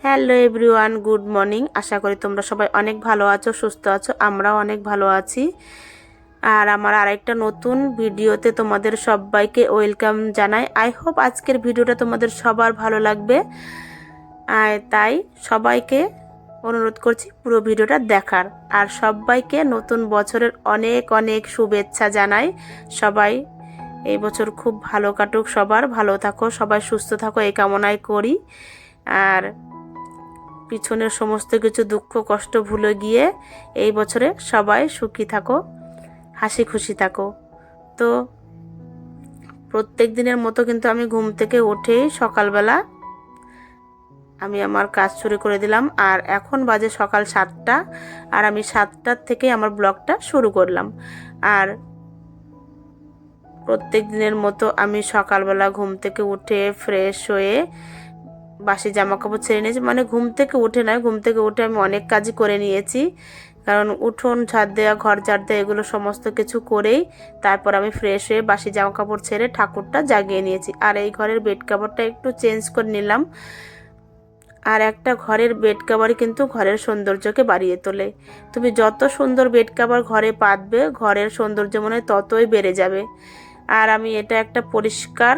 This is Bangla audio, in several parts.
Hello everyone, good morning. আশা করি তোমরা সবাই অনেক ভালো আছো, সুস্থ আছো। আমরাও অনেক ভালো আছি। আর আমার আরেকটা নতুন ভিডিওতে তোমাদের সবাইকে ওয়েলকাম জানাই। আই হোপ আজকের ভিডিওটা তোমাদের সবার ভালো লাগবে। তাই সবাইকে অনুরোধ করছি পুরো ভিডিওটা দেখার। আর সবাইকে নতুন বছরের অনেক অনেক শুভেচ্ছা জানাই। সবাই এই বছর খুব ভালো কাটুক, সবার ভালো থাকো, সবাই সুস্থ থাকো এই কামনাই করি। আর পিছনের সমস্ত কিছু দুঃখ কষ্ট ভুলে গিয়ে এই বছরে সবাই সুখী থাকো, হাসি খুশি থাকো। তো প্রত্যেক দিনের মতো কিন্তু আমি ঘুম থেকে উঠেই সকালবেলা আমি আমার কাজ শুরু করে দিলাম। আর এখন বাজে সকাল 7টা, আর আমি 7টার থেকে আমার ব্লগটা শুরু করলাম। আর প্রত্যেক দিনের মতো আমি সকালবেলা ঘুম থেকে উঠে ফ্রেশ হয়ে বাসি জামা কাপড় ছেড়ে নিয়েছি। মানে ঘুম থেকে উঠে নয়, ঘুম থেকে উঠে আমি অনেক কাজই করে নিয়েছি। কারণ উঠোন ঝাড় দেওয়া, ঘর ঝাড় দেওয়া, এগুলো সমস্ত কিছু করেই তারপর আমি ফ্রেশ হয়ে বাসি জামা কাপড় ছেড়ে ঠাকুরটা জাগিয়ে নিয়েছি। আর এই ঘরের বেড কাভারটা একটু চেঞ্জ করে নিলাম। আর একটা ঘরের বেড কাভারই কিন্তু ঘরের সৌন্দর্যকে বাড়িয়ে তোলে। তুমি যত সুন্দর বেড কাভার ঘরে পাতবে, ঘরের সৌন্দর্য মনে হয় ততই বেড়ে যাবে। আর আমি এটা একটা পরিষ্কার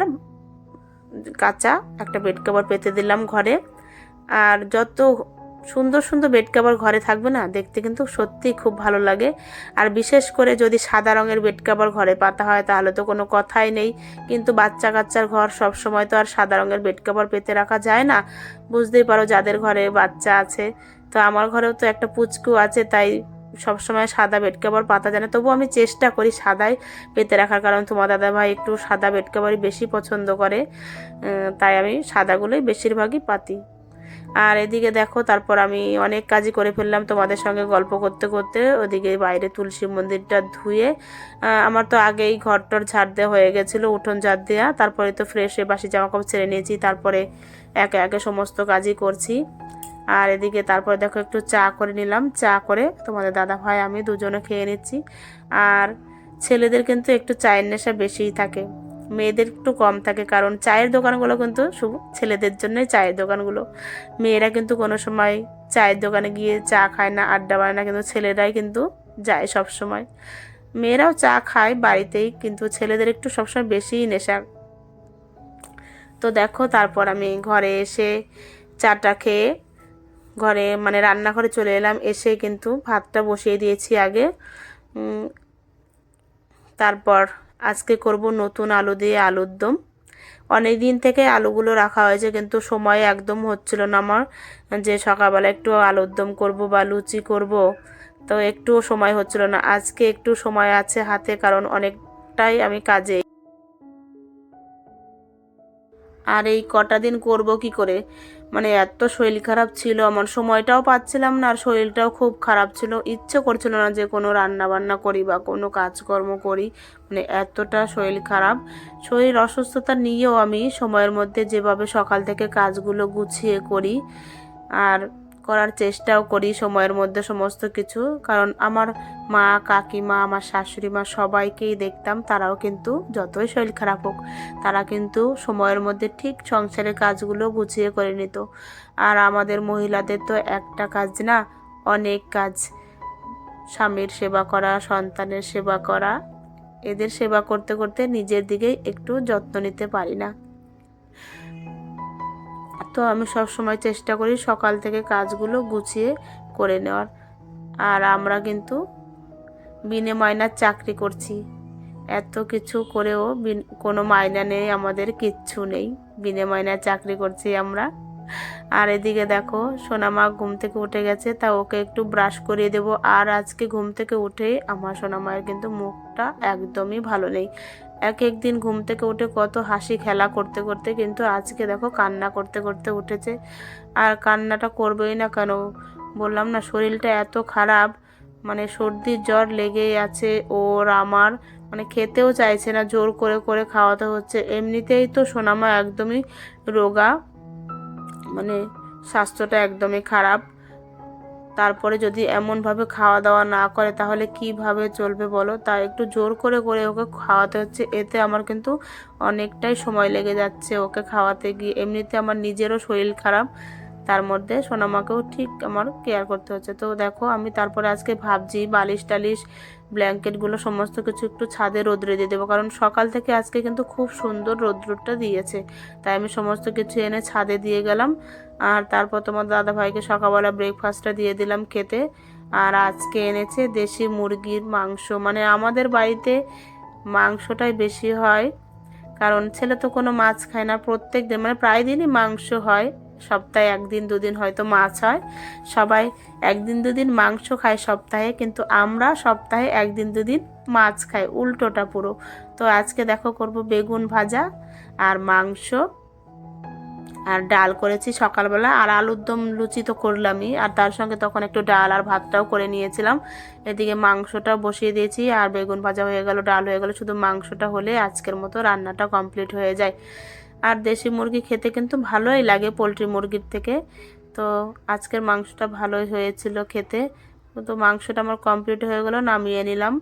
কাঁচা একটা বেড কাভার পেতে দিলাম ঘরে। আর যত সুন্দর সুন্দর বেড কাভার ঘরে থাকবে না, দেখতে কিন্তু সত্যিই খুব ভালো লাগে। আর বিশেষ করে যদি সাদা রঙের বেড কাভার ঘরে পাতা হয় তাহলে তো কোনো কথাই নেই। কিন্তু বাচ্চা কাচ্চার ঘর সব সময় তো আর সাদা রঙের বেড কাভার পেতে রাখা যায় না। বুঝতেই পারো যাদের ঘরে বাচ্চা আছে। তো আমার ঘরেও তো একটা পুচকু আছে, তাই সবসময় সাদা বেড কাভার পাতা যায় না। তবু আমি চেষ্টা করি সাদাই পেতে রাখার, কারণ তোমার দাদাভাই একটু সাদা বেড কাভারই বেশি পছন্দ করে। তাই আমি সাদাগুলোই বেশিরভাগই পাতি। আর এদিকে দেখো, তারপর আমি অনেক কাজই করে ফেললাম তোমাদের সঙ্গে গল্প করতে করতে। ওদিকে বাইরে তুলসী মন্দিরটা ধুয়ে আমার তো আগেই ঘরটর ঝাড় দেওয়া হয়ে গেছিলো, উঠোন ঝাড় দেওয়া। তারপরে তো ফ্রেশ হয়ে বাসি জামা কাপড় ছেড়ে নিয়েছি, তারপরে একে একে সমস্ত কাজই করছি। আর এদিকে তারপরে দেখো একটু চা করে নিলাম। চা করে তোমাদের দাদা ভাই আমি দুজনে খেয়ে নিচ্ছি। আর ছেলেদের কিন্তু একটু চায়ের নেশা বেশিই থাকে, মেয়েদের একটু কম থাকে। কারণ চায়ের দোকানগুলো কিন্তু শুধু ছেলেদের জন্যই চায়ের দোকানগুলো। মেয়েরা কিন্তু কোনো সময় চায়ের দোকানে গিয়ে চা খায় না, আড্ডা মারে না, কিন্তু ছেলেরাই কিন্তু যায় সব সময়। মেয়েরাও চা খায় বাড়িতেই, কিন্তু ছেলেদের একটু সবসময় বেশিই নেশা। তো দেখো তারপর আমি ঘরে এসে চাটা খেয়ে ঘরে মানে রান্নাঘরে চলে এলাম। এসে কিন্তু ভাতটা বসিয়ে দিয়েছি আগে। তারপর আজকে করব নতুন আলু দিয়ে আলুর দম। অনেক দিন থেকে আলুগুলো রাখা হয়েছে, কিন্তু সময় একদম হচ্ছিল না আমার যে সকালবেলা একটু আলুর দম করব বা লুচি করব। তো একটুও সময় হচ্ছিল না। আজকে একটু সময় আছে হাতে, কারণ অনেকটাই আমি কাজে। আর এই কটা দিন করব কি করে, মানে এত শরীর খারাপ ছিল আমার, সময়টাও পাচ্ছিলাম না, আর শরীরটাও খুব খারাপ ছিল। ইচ্ছে করছিল না যে কোনো রান্না বান্না করি বা কোনো কাজকর্ম করি। মানে এতটা শরীর খারাপ। শরীর অসুস্থতা নিয়েও আমি সময়ের মধ্যে যেভাবে সকাল থেকে কাজগুলো গুছিয়ে করি আর করার চেষ্টাও করি সময়ের মধ্যে সমস্ত কিছু। কারণ আমার মা, কাকিমা, আমার শাশুড়ি মা সবাইকেই দেখতাম, তারাও কিন্তু যতই শরীর খারাপ হোক তারা কিন্তু সময়ের মধ্যে ঠিক সংসারের কাজগুলো গুছিয়ে করে নিত। আর আমাদের মহিলাদের তো একটা কাজ না, অনেক কাজ। স্বামীর সেবা করা, সন্তানের সেবা করা, এদের সেবা করতে করতে নিজের দিকে একটু যত্ন নিতে পারি না। তো আমি সব সময় চেষ্টা করি সকাল থেকে কাজগুলো গুছিয়ে করে নেওয়ার। আর আমরা কিন্তু বিনে মাইনার চাকরি করছি, এত কিছু করেও কোনো মাইনা নেই, আমাদের কিচ্ছু নেই, বিনে মাইনার চাকরি করছি আমরা। আর এদিকে দেখো সোনামা ঘুম থেকে উঠে গেছে, তা ওকে একটু ব্রাশ করিয়ে দেবো। আর আজকে ঘুম থেকে উঠেই আমার সোনামায়ের কিন্তু মুখটা একদমই ভালো নেই। এক এক দিন ঘুম থেকে উঠে কত হাসি খেলা করতে করতে, কিন্তু আজকে দেখো কান্না করতে করতে উঠেছে। আর কান্নাটা করবেই না কেন, বললাম না শরীরটা এত খারাপ, মানে সর্দি জ্বর লেগেই আছে ওর আমার। মানে খেতেও চাইছে না, জোর করে করে খাওয়াতে হচ্ছে। এমনিতেই তো সোনামা একদমই রোগা, মানে স্বাস্থ্যটা একদমই খারাপ। তারপরে যদি এমনভাবে খাওয়া দাওয়া না করে তাহলে কিভাবে চলবে বলো। তাই একটু জোর করে করে ওকে খাওয়াতে হচ্ছে। এতে আমার কিন্তু অনেকটাই সময় লেগে যাচ্ছে ওকে খাওয়াতে গিয়ে। এমনিতে আমার নিজেরও শরীর খারাপ, তার মধ্যে সোনামাকেও ঠিক আমার কেয়ার করতে হচ্ছে। তো দেখো আমি তারপরে আজকে ভাবছি বালিশ টালিশ ব্ল্যাঙ্কেটগুলো সমস্ত কিছু একটু ছাদে রোদ্রে দিয়ে দেবো, কারণ সকাল থেকে আজকে কিন্তু খুব সুন্দর রোদ্রটা দিয়েছে। তাই আমি সমস্ত কিছু এনে ছাদে দিয়ে গেলাম। আর তারপর তোমার দাদাভাইকে সকালবেলা ব্রেকফাস্টটা দিয়ে দিলাম খেতে। আর আজকে এনেছে দেশি মুরগির মাংস, মানে আমাদের বাড়িতে মাংসটাই বেশি হয়, কারণ ছেলে তো কোনো মাছ খায় না। প্রত্যেক দিন মানে প্রায় দিনই মাংস হয়, সপ্তাহে একদিন দুদিন হয়তো মাছ হয়। সবাই একদিন দুদিন মাংস খায় সপ্তাহে, কিন্তু আমরা সপ্তাহে একদিন দুদিন মাছ খাই, উল্টোটা পুরো। তো আজকে দেখো করব বেগুন ভাজা আর মাংস আর ডাল করেছি সকালবেলা, আর আলুর দম লুচি তো করলামই, আর তার সঙ্গে তখন একটু ডাল আর ভাতটাও করে নিয়েছিলাম। এদিকে মাংসটাও বসিয়ে দিয়েছি, আর বেগুন ভাজা হয়ে গেল, ডাল হয়ে গেল, শুধু মাংসটা হলে আজকের মতো রান্নাটা কমপ্লিট হয়ে যায়। আর দেশি মুরগি খেতে কিন্তু ভালোই লাগে পোলট্রি মুরগির থেকে। তো আজকের মাংসটা ভালোই হয়েছিল খেতে। তো মাংসটা আমার কমপ্লিট হয়ে গেল, নামিয়ে নিলাম।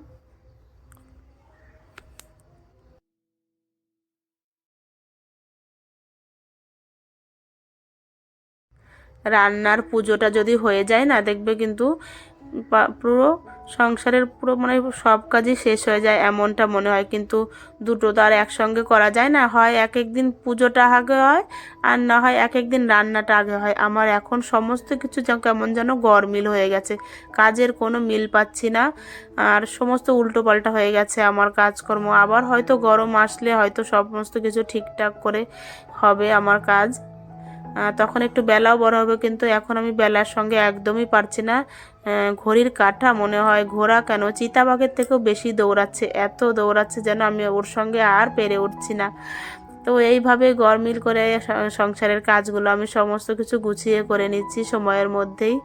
রান্নার পুজোটা যদি হয়ে যায় না, দেখবে কিন্তু পুরো সংসারের পুরো মানে সব কাজই শেষ হয়ে যায় এমনটা মনে হয়। কিন্তু দুটো তো আর একসঙ্গে করা যায় না, হয় এক এক দিন পুজোটা আগে হয়, আর না হয় এক এক দিন রান্নাটা আগে হয়। আমার এখন সমস্ত কিছু কেমন যেন গরমিল হয়ে গেছে, কাজের কোনো মিল পাচ্ছি না, আর সমস্ত উল্টো পাল্টা হয়ে গেছে আমার কাজকর্ম। আবার হয়তো গরম আসলে হয়তো সমস্ত কিছু ঠিকঠাক করে হবে আমার কাজ, তখন একটু বেলাও বড় হবে। কিন্তু এখন আমি বেলার সঙ্গে একদমই পারছি না। ঘড়ির কাঁটা মনে হয় ঘোড়া কেন চিতাবাঘের থেকেও বেশি দৌড়াচ্ছে, এত দৌড়াচ্ছে যেন আমি ওর সঙ্গে আর পেরে উঠছি না। তো এইভাবে গরমিল করে সংসারের কাজগুলো আমি সমস্ত কিছু গুছিয়ে করে নিচ্ছি সময়ের মধ্যেই।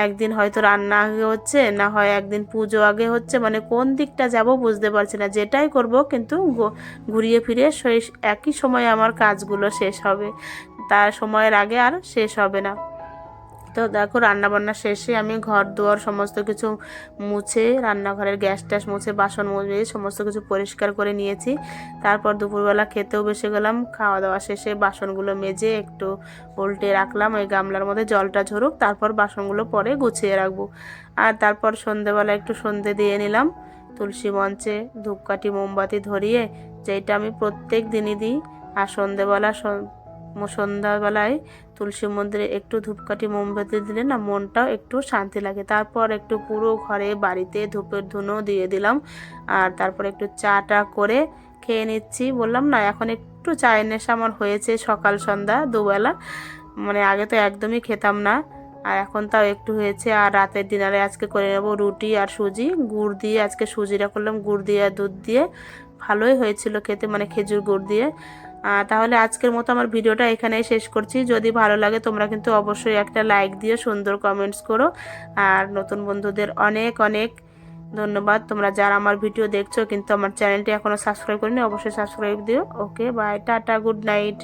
একদিন হয়তো রান্না আগে হচ্ছে, না হয় একদিন পুজো আগে হচ্ছে, মানে কোন দিকটা যাব বুঝতে পারছি না। যেটাই করব কিন্তু ঘুরিয়ে ফিরে সেই একই সময়ে আমার কাজগুলো শেষ হবে, তার সময়ের আগে আর শেষ হবে না। তো দেখো রান্নাবান্না শেষে আমি ঘর দুয়ার সমস্ত কিছু মুছে, রান্নাঘরের গ্যাস ট্যাস মুছে, বাসন মুছে সমস্ত কিছু পরিষ্কার করে নিয়েছি। তারপর দুপুরবেলা খেতেও বসে গেলাম। খাওয়া দাওয়া শেষে বাসনগুলো মেজে একটু উল্টে রাখলাম, ওই গামলার মধ্যে জলটা ঝরুক, তারপর বাসনগুলো পরে গুছিয়ে রাখবো। আর তারপর সন্ধেবেলা একটু সন্ধে দিয়ে নিলাম তুলসী মঞ্চে, ধূপকাঠি মোমবাতি ধরিয়ে, যেটা আমি প্রত্যেক দিনই দিই। আর সন্ধ্যাবেলায় তুলসী মন্দিরে একটু ধূপকাঠি মোমবাতি দিলে না মনটাও একটু শান্তি লাগে। তারপর একটু পুরো ঘরে বাড়িতে ধূপের ধুনো দিয়ে দিলাম, আর তারপর একটু চাটা করে খেয়ে নিচ্ছি। বললাম না এখন একটু চায়ের নেশা আমার হয়েছে, সকাল সন্ধ্যা দুবেলা, মানে আগে তো একদমই খেতাম না, আর এখন তাও একটু হয়েছে। আর রাতের ডিনারে আজকে করে নেব রুটি আর সুজি, গুড় দিয়ে আজকে সুজিটা করলাম গুড় দিয়ে আর দুধ দিয়ে, ভালোই হয়েছিল খেতে, মানে খেজুর গুড় দিয়ে। তাহলে আজকের মতো আমার ভিডিওটা এখানেই শেষ করছি। যদি ভালো লাগে তোমরা কিন্তু অবশ্যই একটা লাইক দিও, সুন্দর কমেন্টস করো। আর নতুন বন্ধুদের অনেক অনেক ধন্যবাদ, তোমরা যারা আমার ভিডিও দেখছো কিন্তু আমার চ্যানেলটি এখনও সাবস্ক্রাইব করিনি, অবশ্যই সাবস্ক্রাইব দিও। Okay bye, tata, good night.